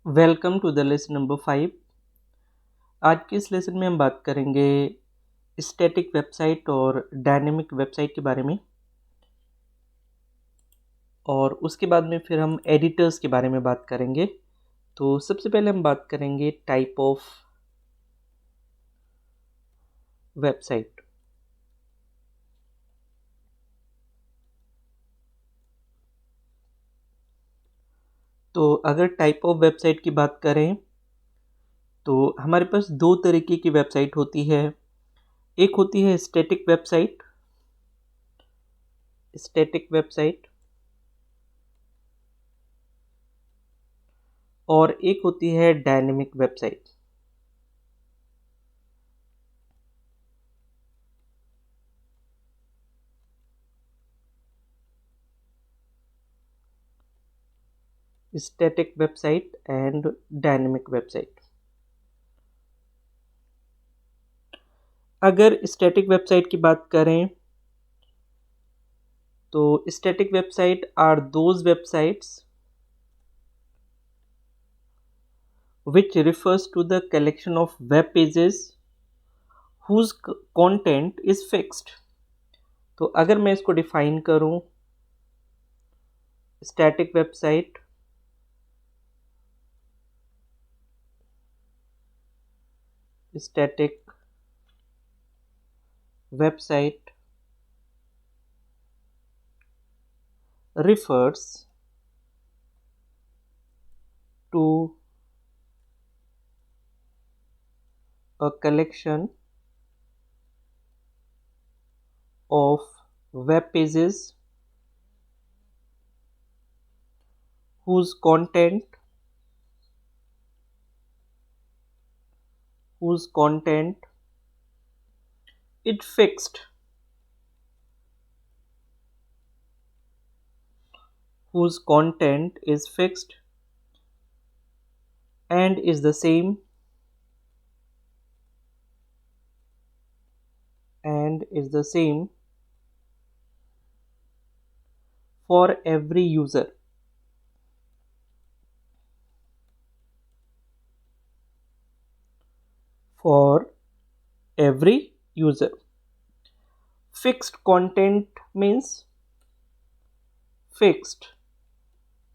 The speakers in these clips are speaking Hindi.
Welcome to the lesson number 5। आज के इस लेसन में हम बात करेंगे स्टैटिक वेबसाइट और डायनेमिक वेबसाइट के बारे में, और उसके बाद में फिर हम एडिटर्स के बारे में बात करेंगे। तो सबसे पहले हम बात करेंगे टाइप ऑफ वेबसाइट। तो अगर टाइप ऑफ वेबसाइट की बात करें तो हमारे पास दो तरीके की वेबसाइट होती है। एक होती है स्टैटिक वेबसाइट और एक होती है dynamic website. Static website and dynamic website. अगर स्टैटिक वेबसाइट की बात करें तो static website R those websites which refers to the collection of web pages whose content is fixed। तो अगर मैं इसको डिफाइन करूं, static website static website refers to a collection of web pages whose content it fixed whose content is fixed and is the same for every user। for every user Fixed content means fixed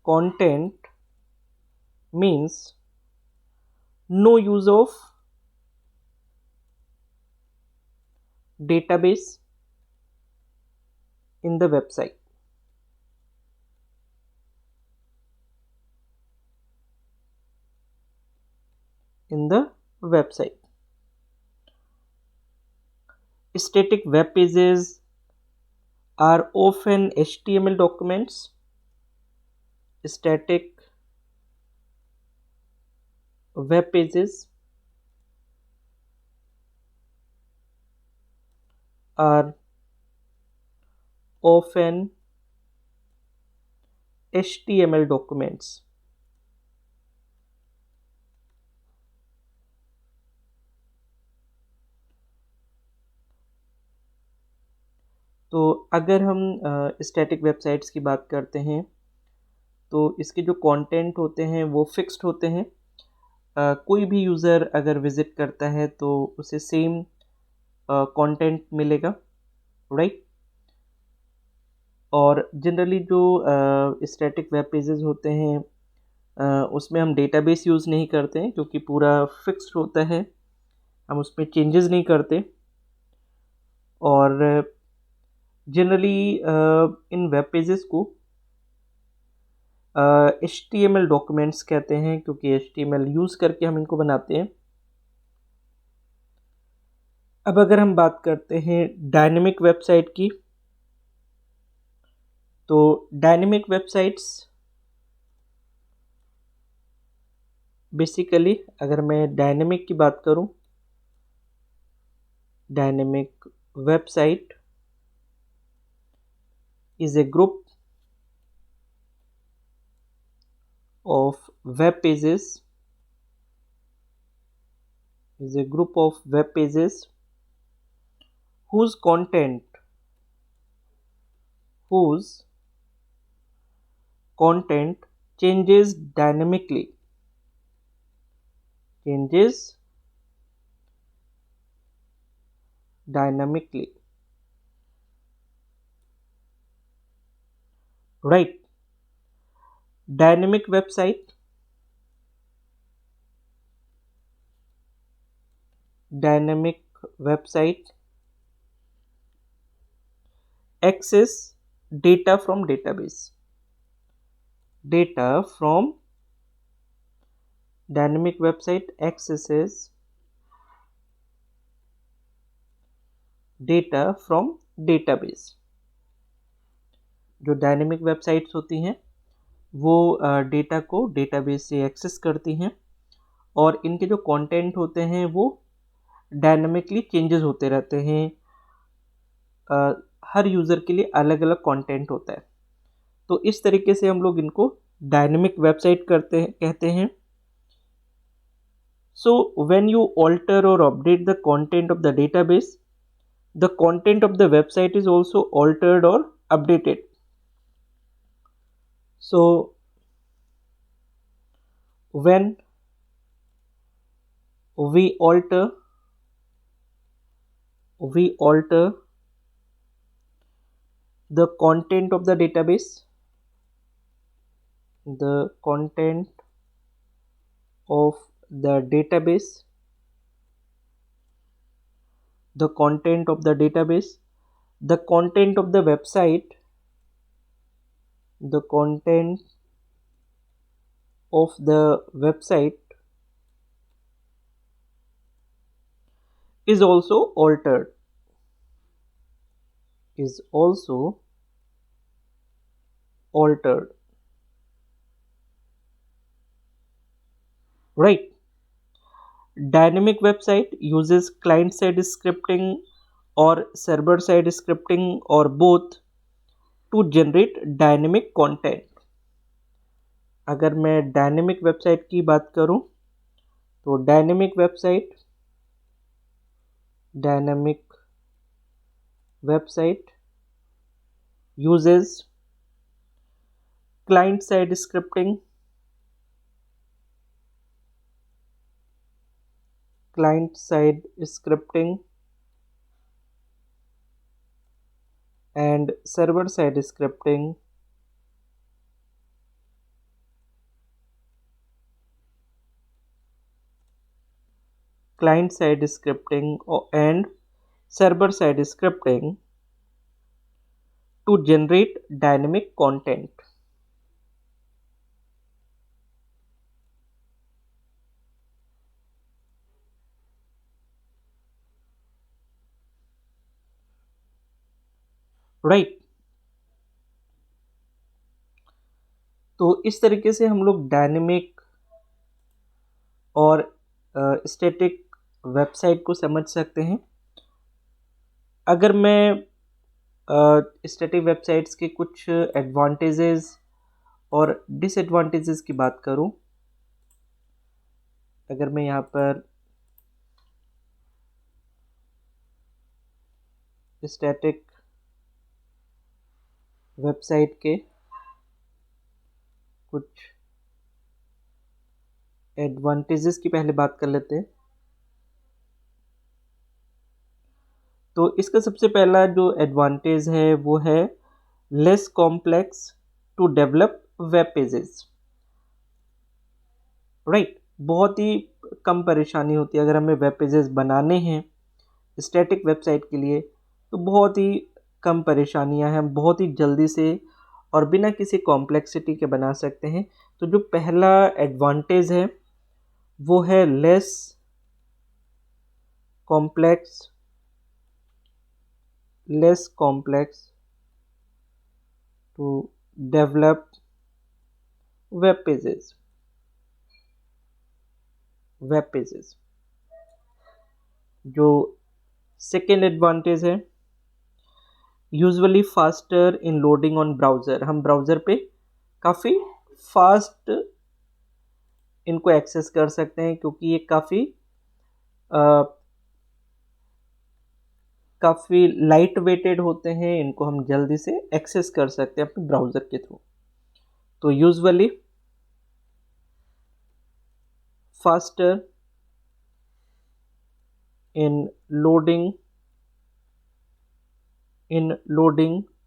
content means no use of database in the website। Static web pages are often HTML documents। Static web pages are often HTML documents। तो अगर हम स्टैटिक वेबसाइट्स की बात करते हैं तो इसके जो कंटेंट होते हैं वो फिक्स्ड होते हैं। कोई भी यूज़र अगर विज़िट करता है तो उसे सेम कंटेंट मिलेगा, राइट। और जनरली जो स्टैटिक वेब पेजेस होते हैं उसमें हम डेटाबेस यूज़ नहीं करते हैं क्योंकि पूरा फिक्स्ड होता है, हम उसमें चेंजेस नहीं करते। और जनरली इन वेब पेजेस को HTML डॉक्यूमेंट्स कहते हैं क्योंकि HTML यूज़ करके हम इनको बनाते हैं। अब अगर हम बात करते हैं डायनेमिक वेबसाइट की, तो डायनेमिक वेबसाइट्स बेसिकली अगर मैं डायनेमिक की बात करूं, dynamic website is a group of web pages whose content changes dynamically changes dynamically. Right. Dynamic website access data from database. Dynamic website accesses data from database. जो डायनेमिक वेबसाइट्स होती हैं वो डेटा को डेटाबेस से एक्सेस करती हैं और इनके जो कंटेंट होते हैं वो डायनामिकली चेंजेस होते रहते हैं। हर यूज़र के लिए अलग अलग कंटेंट होता है, तो इस तरीके से हम लोग इनको डायनेमिक वेबसाइट कहते हैं। सो व्हेन यू ऑल्टर और update the content of the database, the content of the website is also altered or updated. So when we alter the content of the database, the content of the database, the content of the database, the content of the website, the content of the website is also altered, right? Dynamic website uses client side scripting or server side scripting or both to generate dynamic content. अगर मैं डायनेमिक वेबसाइट की बात करूं तो dynamic website uses client side scripting and server side scripting and server side scripting to generate dynamic content. Right. तो इस तरीके से हम लोग डायनेमिक और स्टैटिक वेबसाइट को समझ सकते हैं। अगर मैं स्टैटिक वेबसाइट्स के कुछ एडवांटेजेस और डिसएडवांटेजेस की बात करूं, अगर मैं यहाँ पर स्टैटिक वेबसाइट के कुछ एडवांटेजेस की पहले बात कर लेते हैं। तो इसका सबसे पहला जो एडवांटेज है वो है less complex to develop web pages. Right, बहुत ही कम परेशानी होती है अगर हमें वेब पेजेस बनाने हैं स्टैटिक वेबसाइट के लिए, तो बहुत ही कम परेशानियां हैं, हम बहुत ही जल्दी से और बिना किसी कॉम्प्लेक्सिटी के बना सकते हैं। तो जो पहला एडवांटेज है वो है less complex to develop web pages. जो सेकेंड एडवांटेज है usually faster in loading on browser. हम ब्राउज़र पे काफ़ी फास्ट इनको एक्सेस कर सकते हैं क्योंकि ये काफ़ी लाइट वेटेड होते हैं, इनको हम जल्दी से एक्सेस कर सकते हैं अपने ब्राउज़र के थ्रू। तो usually faster in loading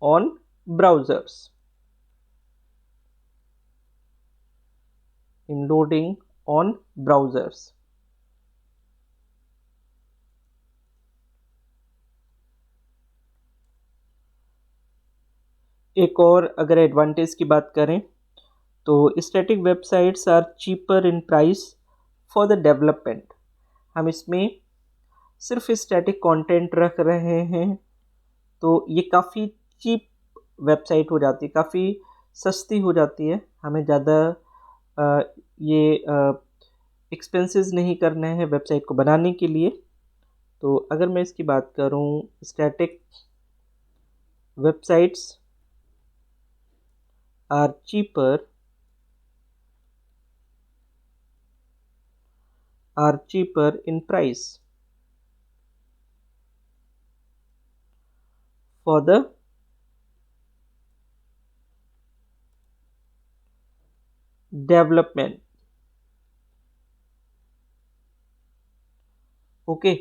on browsers, in loading on browsers. एक और अगर एडवांटेज की बात करें तो static websites are cheaper in price for the development. हम इसमें सिर्फ स्टैटिक कंटेंट रख रहे हैं तो ये काफ़ी चीप वेबसाइट हो जाती है, काफ़ी सस्ती हो जाती है। हमें ज़्यादा ये एक्सपेंसेस नहीं करने हैं वेबसाइट को बनाने के लिए। तो अगर मैं इसकी बात करूं, static websites are cheaper in price for the development. Okay,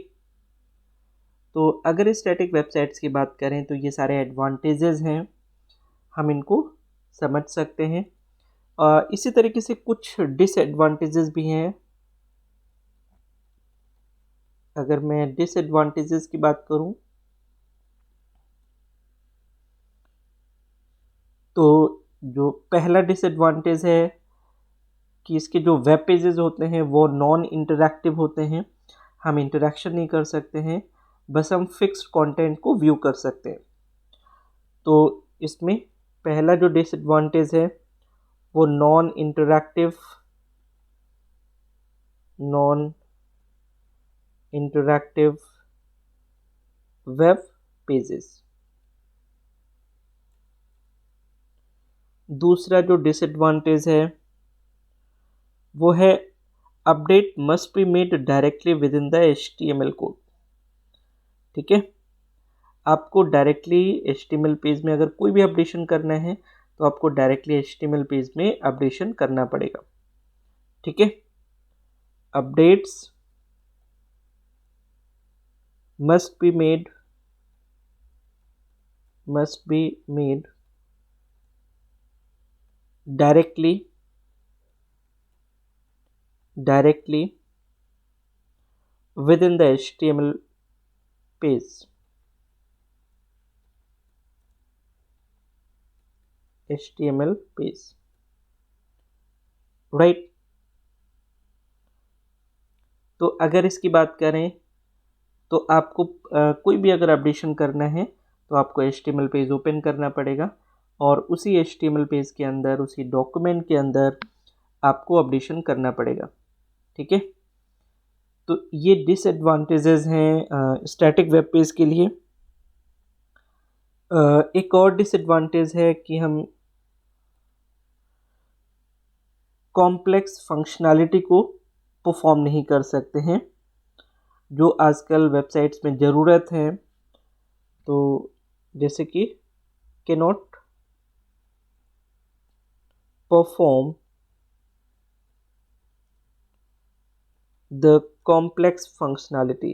तो अगर स्टैटिक वेबसाइट्स की बात करें तो ये सारे एडवांटेजेस हैं, हम इनको समझ सकते हैं। इसी तरीके से कुछ डिसएडवांटेजेस भी हैं। अगर मैं डिसएडवांटेजेस की बात करूं तो जो पहला डिसएडवांटेज है कि इसके जो वेब पेजेस होते हैं वो नॉन इंटरैक्टिव होते हैं, हम इंटरैक्शन नहीं कर सकते हैं, बस हम फिक्स्ड कंटेंट को व्यू कर सकते हैं। तो इसमें पहला जो डिसएडवांटेज है वो नॉन इंटरैक्टिव वेब पेजेस। दूसरा जो डिसएडवांटेज है वो है update must be made directly with in the HTML code. ठीक है, आपको डायरेक्टली HTML पेज में अगर कोई भी अपडेशन करना है तो आपको डायरेक्टली HTML पेज में अपडेशन करना पड़ेगा। ठीक है, updates must be made directly within the HTML page। Right. तो अगर इसकी बात करें तो आपको कोई भी अगर अपडेशन करना है तो आपको HTML पेज ओपन करना पड़ेगा और उसी HTML पेज के अंदर, उसी डॉक्यूमेंट के अंदर आपको अपडेशन करना पड़ेगा। ठीक है, तो ये डिसएडवांटेजेस हैं स्टैटिक वेब पेज के लिए। एक और डिसएडवांटेज है कि हम कॉम्प्लेक्स फंक्शनैलिटी को परफॉर्म नहीं कर सकते हैं जो आजकल वेबसाइट्स में ज़रूरत है। तो जैसे कि cannot perform the complex functionality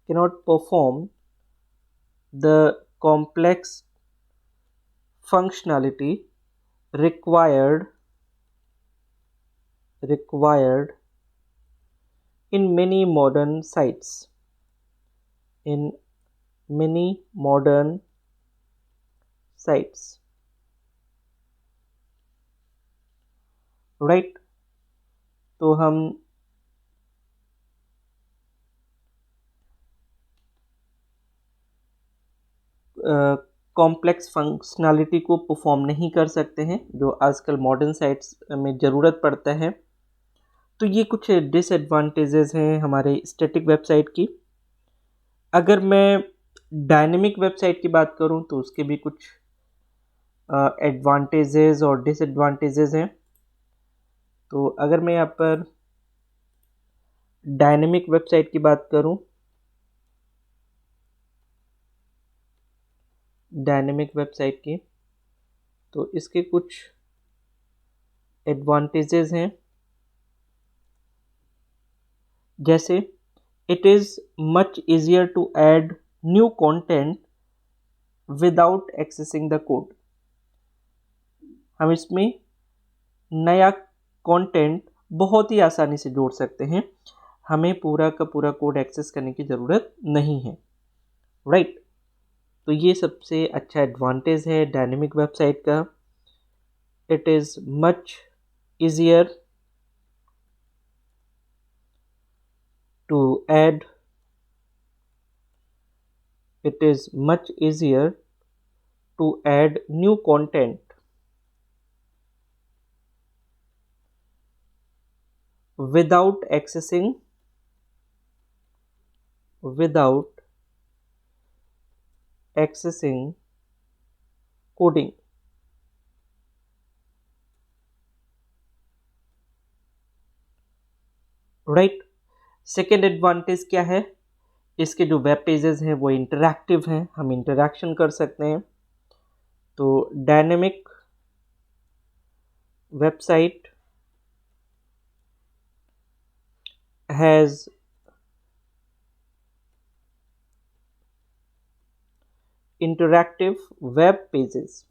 cannot perform the complex functionality required in many modern sites, right. तो हम कॉम्प्लेक्स फंक्शनैलिटी को परफॉर्म नहीं कर सकते हैं जो आजकल मॉडर्न साइट्स में ज़रूरत पड़ता है। तो ये कुछ डिसएडवांटेजेस हैं हमारे स्टैटिक वेबसाइट की। अगर मैं डायनेमिक वेबसाइट की बात करूं तो उसके भी कुछ एडवांटेजेस और डिसएडवांटेजेस हैं। तो अगर मैं यहाँ पर डायनेमिक वेबसाइट की बात करूं, तो इसके कुछ एडवांटेजेस हैं, जैसे it is much easier to add new content without accessing the code. हम इसमें नया कंटेंट बहुत ही आसानी से जोड़ सकते हैं, हमें पूरा का पूरा कोड एक्सेस करने की ज़रूरत नहीं है, राइट। तो ये सबसे अच्छा एडवांटेज है डायनेमिक वेबसाइट का। It is much easier to add, it is much easier to add new content without accessing coding। Right. Second advantage क्या है, इसके जो वेब पेजेस हैं वो इंटरैक्टिव हैं, हम इंटरैक्शन कर सकते हैं। तो dynamic website has interactive web pages,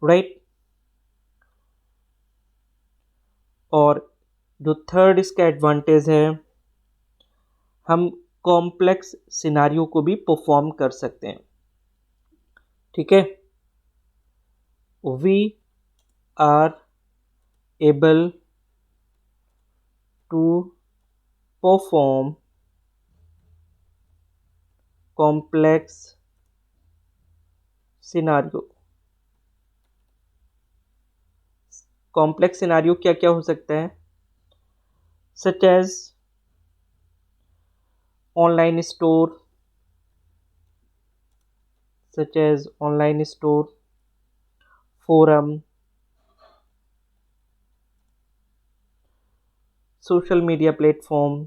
right. और जो थर्ड इसका एडवांटेज है, हम कॉम्प्लेक्स सिनारियो को भी परफॉर्म कर सकते हैं, ठीक है। We are able to perform complex scenario. Complex scenario क्या क्या हो सकता है, such as online store, forum, social media platform,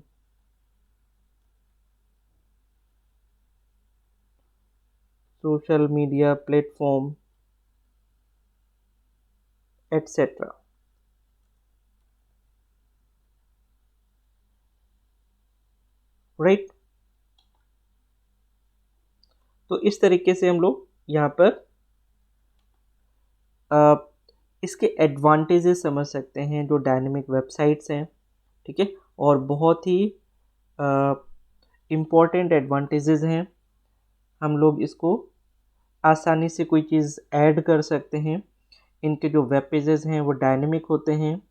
etcetera. Right. तो इस तरीके से हम लोग यहाँ पर इसके एडवांटेजेस समझ सकते हैं जो डायनेमिक वेबसाइट्स हैं, ठीक है। और बहुत ही इम्पॉर्टेंट एडवांटेजेस हैं, हम लोग इसको आसानी से कोई चीज़ ऐड कर सकते हैं। इनके जो वेब पेजेस हैं वो डायनेमिक होते हैं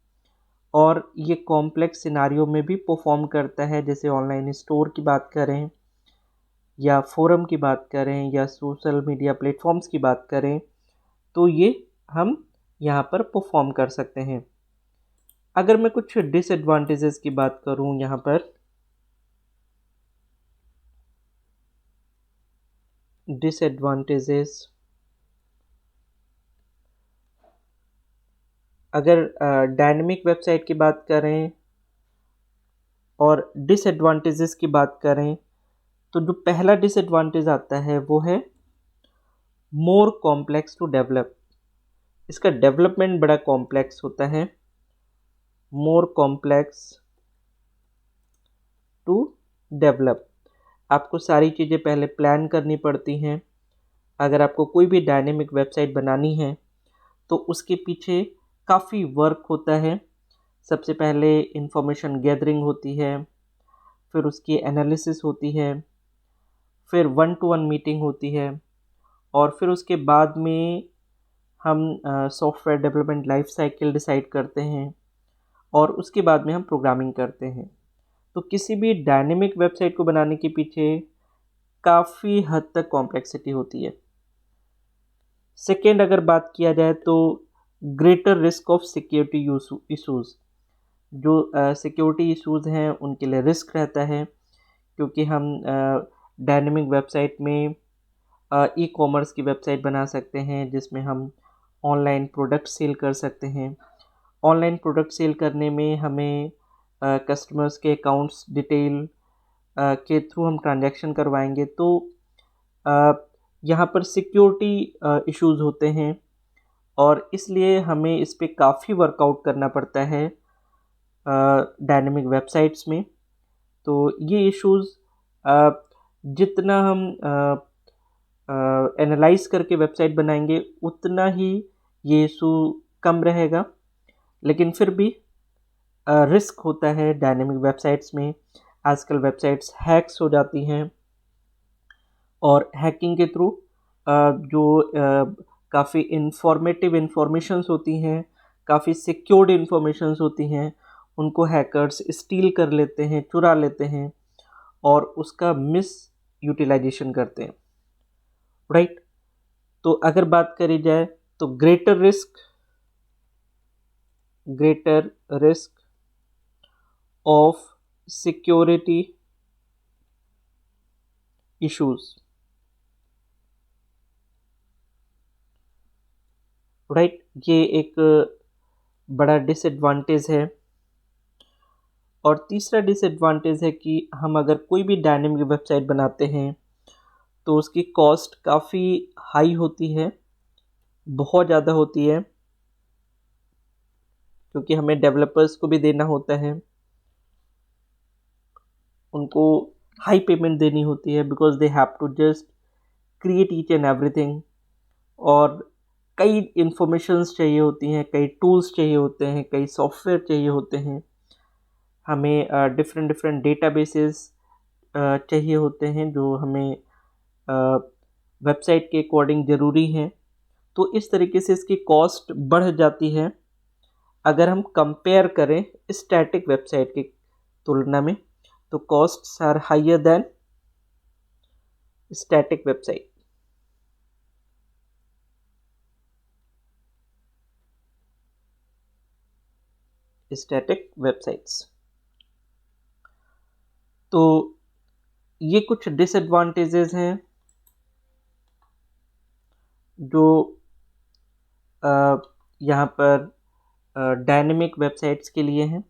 और ये कॉम्प्लेक्स सिनारियो में भी परफॉर्म करता है, जैसे ऑनलाइन स्टोर की बात करें या फोरम की बात करें या सोशल मीडिया प्लेटफॉर्म्स की बात करें, तो ये हम यहाँ पर परफॉर्म कर सकते हैं। अगर मैं कुछ डिसएडवांटेजेस की बात करूँ यहाँ पर, डिसएडवांटेजेस, अगर डायनेमिक वेबसाइट की बात करें और डिसएडवांटेजेस की बात करें, तो जो पहला डिसएडवांटेज आता है वो है मोर कॉम्प्लेक्स टू डेवलप। इसका डेवलपमेंट बड़ा कॉम्प्लेक्स होता है, मोर कॉम्प्लेक्स टू डेवलप। आपको सारी चीज़ें पहले प्लान करनी पड़ती हैं। अगर आपको कोई भी डायनेमिक वेबसाइट बनानी है तो उसके पीछे काफ़ी वर्क होता है। सबसे पहले इंफॉर्मेशन गैदरिंग होती है, फिर उसकी एनालिसिस होती है, फिर 1-to-1 मीटिंग होती है और फिर उसके बाद में हम software development life cycle decide करते हैं और उसके बाद में हम प्रोग्रामिंग करते हैं। तो किसी भी डायनेमिक वेबसाइट को बनाने के पीछे काफ़ी हद तक कॉम्प्लेक्सिटी होती है। सेकेंड अगर बात किया जाए तो greater risk of security issues, जो सिक्योरिटी इशूज़ हैं उनके लिए रिस्क रहता है, क्योंकि हम डायनेमिक वेबसाइट में ई कॉमर्स की वेबसाइट बना सकते हैं जिसमें हम ऑनलाइन प्रोडक्ट सेल कर सकते हैं। ऑनलाइन प्रोडक्ट सेल करने में हमें कस्टमर्स के अकाउंट्स डिटेल के थ्रू हम ट्रांजैक्शन करवाएंगे, तो यहाँ पर सिक्योरिटी इश्यूज होते हैं और इसलिए हमें इस पे काफ़ी वर्कआउट करना पड़ता है डायनेमिक वेबसाइट्स में। तो ये इश्यूज जितना हम एनालाइज करके वेबसाइट बनाएंगे उतना ही ये इशू कम रहेगा, लेकिन फिर भी रिस्क होता है डायनेमिक वेबसाइट्स में। आजकल वेबसाइट्स हैक्स हो जाती हैं और हैकिंग के थ्रू जो काफ़ी इंफॉर्मेटिव इंफॉर्मेशंस होती हैं, काफ़ी सिक्योर्ड इंफॉर्मेशंस होती हैं, उनको हैकर्स स्टील कर लेते हैं, चुरा लेते हैं और उसका मिस यूटिलाइजेशन करते हैं, राइट। तो अगर बात करी जाए तो greater risk of security issues, right, ये एक बड़ा डिसएडवांटेज है। और तीसरा डिसएडवांटेज है कि हम अगर कोई भी डायनेमिक वेबसाइट बनाते हैं तो उसकी कॉस्ट काफ़ी हाई होती है, बहुत ज़्यादा होती है, क्योंकि हमें डेवलपर्स को भी देना होता है, उनको हाई पेमेंट देनी होती है because they have to just create each and everything. और कई इंफॉर्मेशंस चाहिए होती हैं, कई टूल्स चाहिए होते हैं, कई सॉफ्टवेयर चाहिए होते हैं, हमें डिफरेंट डिफरेंट डेटाबेसेस चाहिए होते हैं जो हमें वेबसाइट के अकॉर्डिंग ज़रूरी हैं। तो इस तरीके से इसकी कॉस्ट बढ़ जाती है अगर हम कंपेयर करें स्टैटिक वेबसाइट की तुलना में। तो costs are higher than static website. Static websites, तो ये कुछ डिसएडवांटेजेस हैं जो यहाँ पर डायनेमिक वेबसाइट्स के लिए हैं।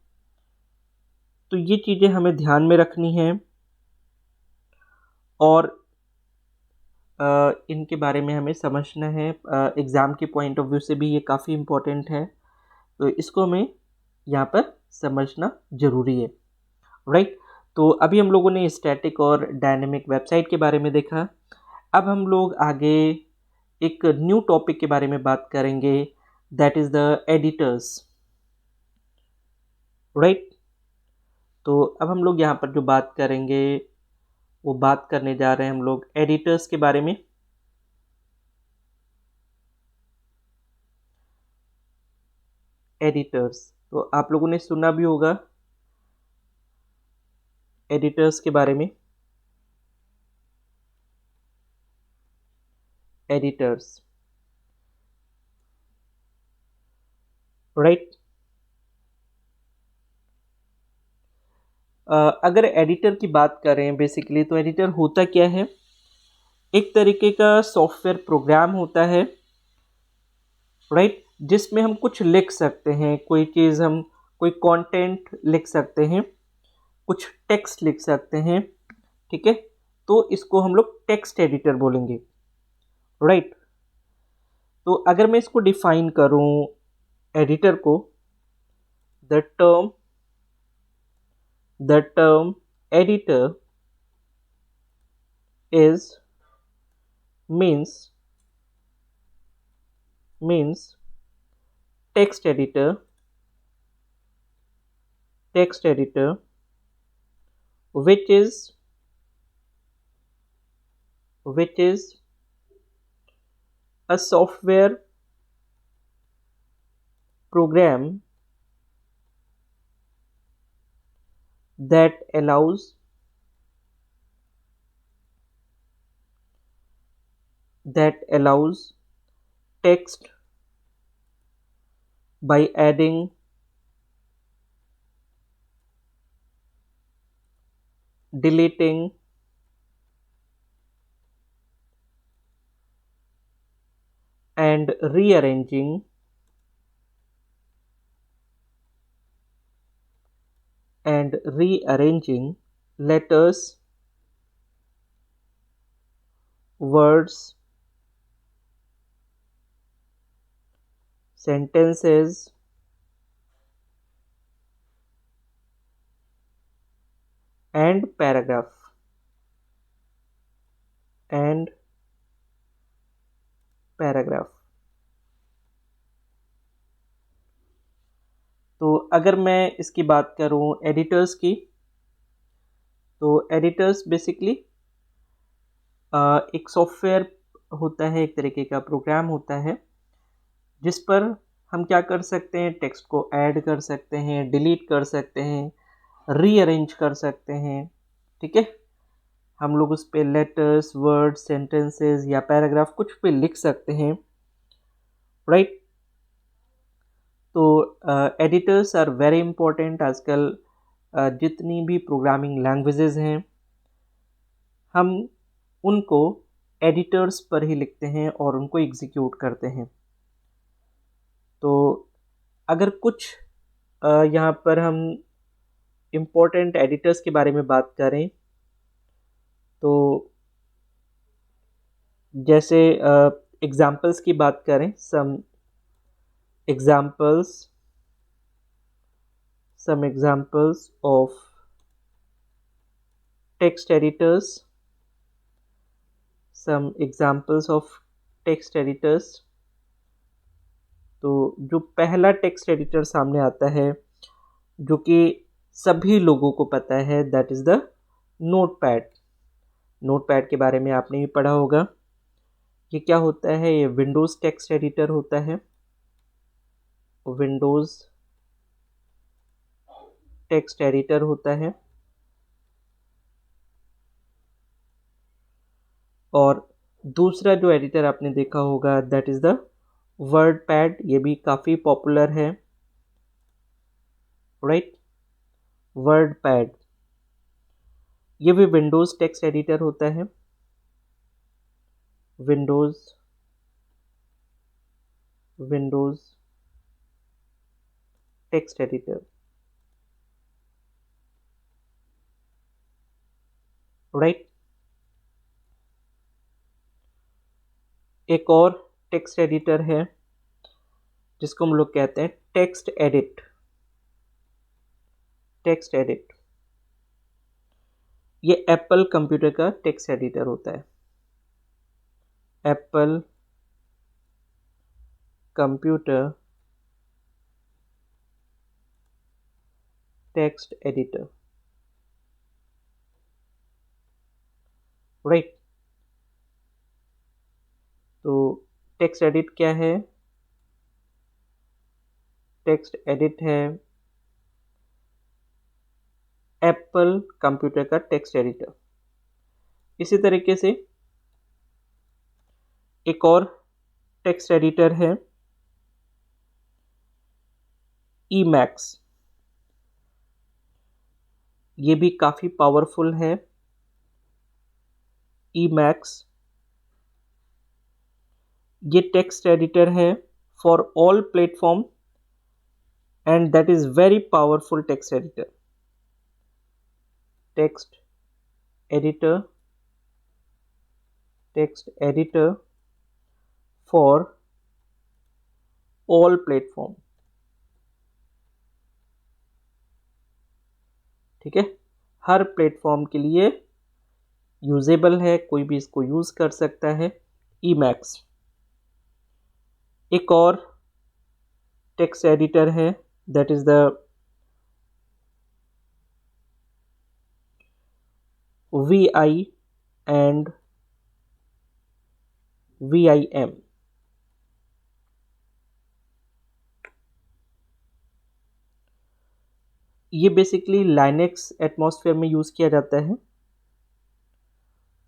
तो ये चीज़ें हमें ध्यान में रखनी हैं और इनके बारे में हमें समझना है। एग्ज़ाम के पॉइंट ऑफ व्यू से भी ये काफ़ी इम्पोर्टेंट है, तो इसको हमें यहाँ पर समझना ज़रूरी है, राइट। तो अभी हम लोगों ने स्टैटिक और डायनेमिक वेबसाइट के बारे में देखा। अब हम लोग आगे एक न्यू टॉपिक के बारे में बात करेंगे, that is the editors, right. तो अब हम लोग यहाँ पर जो बात करेंगे वो बात करने जा रहे हैं हम लोग एडिटर्स के बारे में। एडिटर्स, तो आप लोगों ने सुना भी होगा एडिटर्स के बारे में। Editors, right. अगर एडिटर की बात करें बेसिकली तो एडिटर होता क्या है, एक तरीके का सॉफ्टवेयर प्रोग्राम होता है, राइट, जिसमें हम कुछ लिख सकते हैं, कोई चीज़ हम कोई कंटेंट लिख सकते हैं, कुछ टेक्स्ट लिख सकते हैं, ठीक है। तो इसको हम लोग टेक्स्ट एडिटर बोलेंगे, राइट। तो अगर मैं इसको डिफाइन करूं एडिटर को, the term editor is means text editor which is a software program that allows text by adding, deleting, and rearranging letters, words, sentences and paragraph। तो अगर मैं इसकी बात करूं एडिटर्स की, तो एडिटर्स बेसिकली एक सॉफ्टवेयर होता है, एक तरीके का प्रोग्राम होता है जिस पर हम क्या कर सकते हैं, टेक्स्ट को ऐड कर सकते हैं, डिलीट कर सकते हैं, रीअरेंज कर सकते हैं। ठीक है, हम लोग उस पर लेटर्स, वर्ड्स, सेंटेंसेस या पैराग्राफ कुछ भी लिख सकते हैं, राइट। तो एडिटर्स आर वेरी इंपॉर्टेंट। आजकल जितनी भी प्रोग्रामिंग लैंग्वेजेस हैं हम उनको एडिटर्स पर ही लिखते हैं और उनको एग्जीक्यूट करते हैं। तो अगर कुछ यहाँ पर हम इम्पोर्टेंट एडिटर्स के बारे में बात करें, तो जैसे एग्जाम्पल्स की बात करें, सम examples of text editors, तो जो पहला टेक्स्ट एडिटर सामने आता है जो कि सभी लोगों को पता है, that is the notepad. Notepad के बारे में आपने भी पढ़ा होगा। ये क्या होता है, ये विंडोज टेक्स्ट एडिटर होता है, विंडोज टेक्स्ट एडिटर होता है। और दूसरा जो एडिटर आपने देखा होगा दैट इज द वर्डपैड। ये भी काफ़ी पॉपुलर है, राइट। वर्डपैड ये भी विंडोज टेक्स्ट एडिटर होता है, विंडोज टेक्स्ट एडिटर, राइट। एक और टेक्स्ट एडिटर है जिसको हम लोग कहते हैं टेक्स्ट एडिट। ये एप्पल कंप्यूटर का टेक्स्ट एडिटर होता है, Apple computer text editor, right. तो टेक्स्ट एडिट क्या है, टेक्स्ट एडिट है एप्पल कंप्यूटर का टेक्स्ट एडिटर। इसी तरीके से एक और टेक्स्ट एडिटर है ईमैक्स। ये भी काफ़ी पावरफुल है। ईमैक्स ये टेक्स्ट एडिटर है for all platform and that is very powerful text editor. Text editor for all platform. ठीक है, हर प्लेटफॉर्म के लिए यूजेबल है, कोई भी इसको यूज कर सकता है, ईमैक्स। एक और टेक्स्ट एडिटर है that is the VI and VIM। ये बेसिकली लाइनेक्स एटमॉस्फेयर में यूज किया जाता है,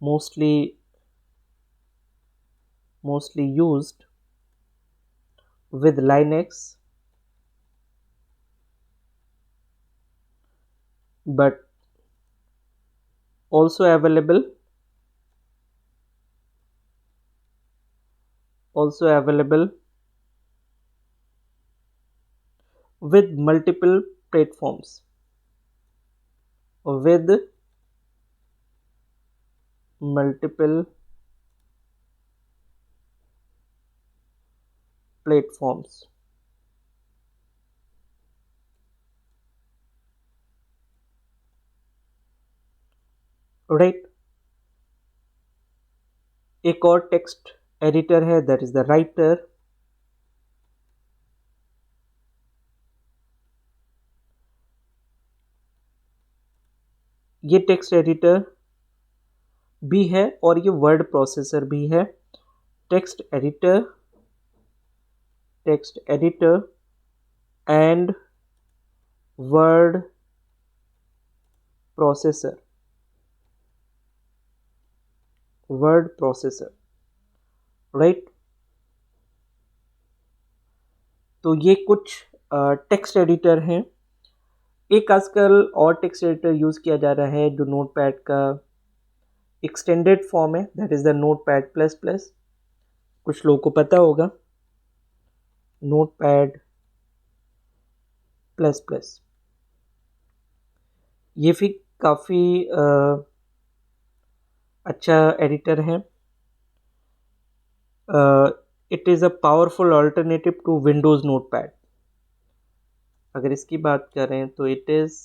mostly used with Linux, but also available with multiple platforms, right. एक और टेक्स्ट एडिटर है, दैट इज द राइटर। ये टेक्स्ट एडिटर भी है और ये वर्ड प्रोसेसर भी है। Text editor, text editor and word processor, word processor, right. तो ये कुछ टेक्स्ट एडिटर हैं। एक आजकल और टेक्स्ट एडिटर यूज़ किया जा रहा है जो नोटपैड का एक्सटेंडेड फॉर्म है, that is the notepad plus plus. कुछ लोगों को पता होगा नोटपैड प्लस प्लस। ये भी काफ़ी अच्छा एडिटर है। It is a powerful alternative to Windows Notepad. अगर इसकी बात करें तो it is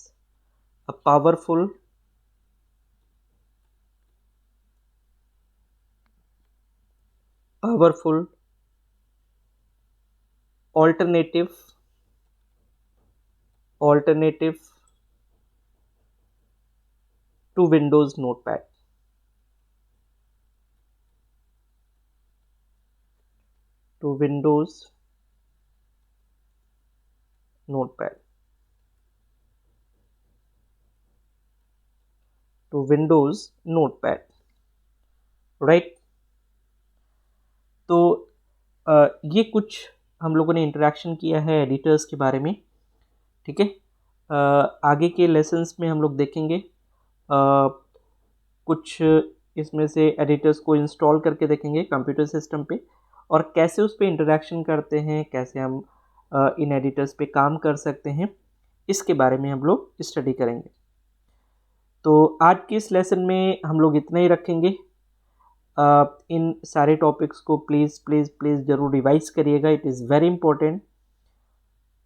a powerful alternative to Windows Notepad. To Windows Notepad. To Windows Notepad. Right? तो ये कुछ हम लोगों ने इंटरेक्शन किया है एडिटर्स के बारे में, ठीक है। आगे के लेसन्स में हम लोग देखेंगे कुछ इसमें से एडिटर्स को इंस्टॉल करके देखेंगे कंप्यूटर सिस्टम पे, और कैसे उस पर इंटरेक्शन करते हैं, कैसे हम इन एडिटर्स पे काम कर सकते हैं, इसके बारे में हम लोग स्टडी करेंगे। तो आज के इस लेसन में हम लोग इतना ही रखेंगे। इन सारे टॉपिक्स को प्लीज़ प्लीज़ प्लीज़ ज़रूर रिवाइज करिएगा, it is very important,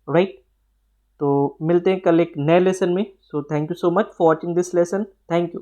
right. तो मिलते हैं कल एक नए लेसन में। So thank you so much for watching this lesson. Thank you.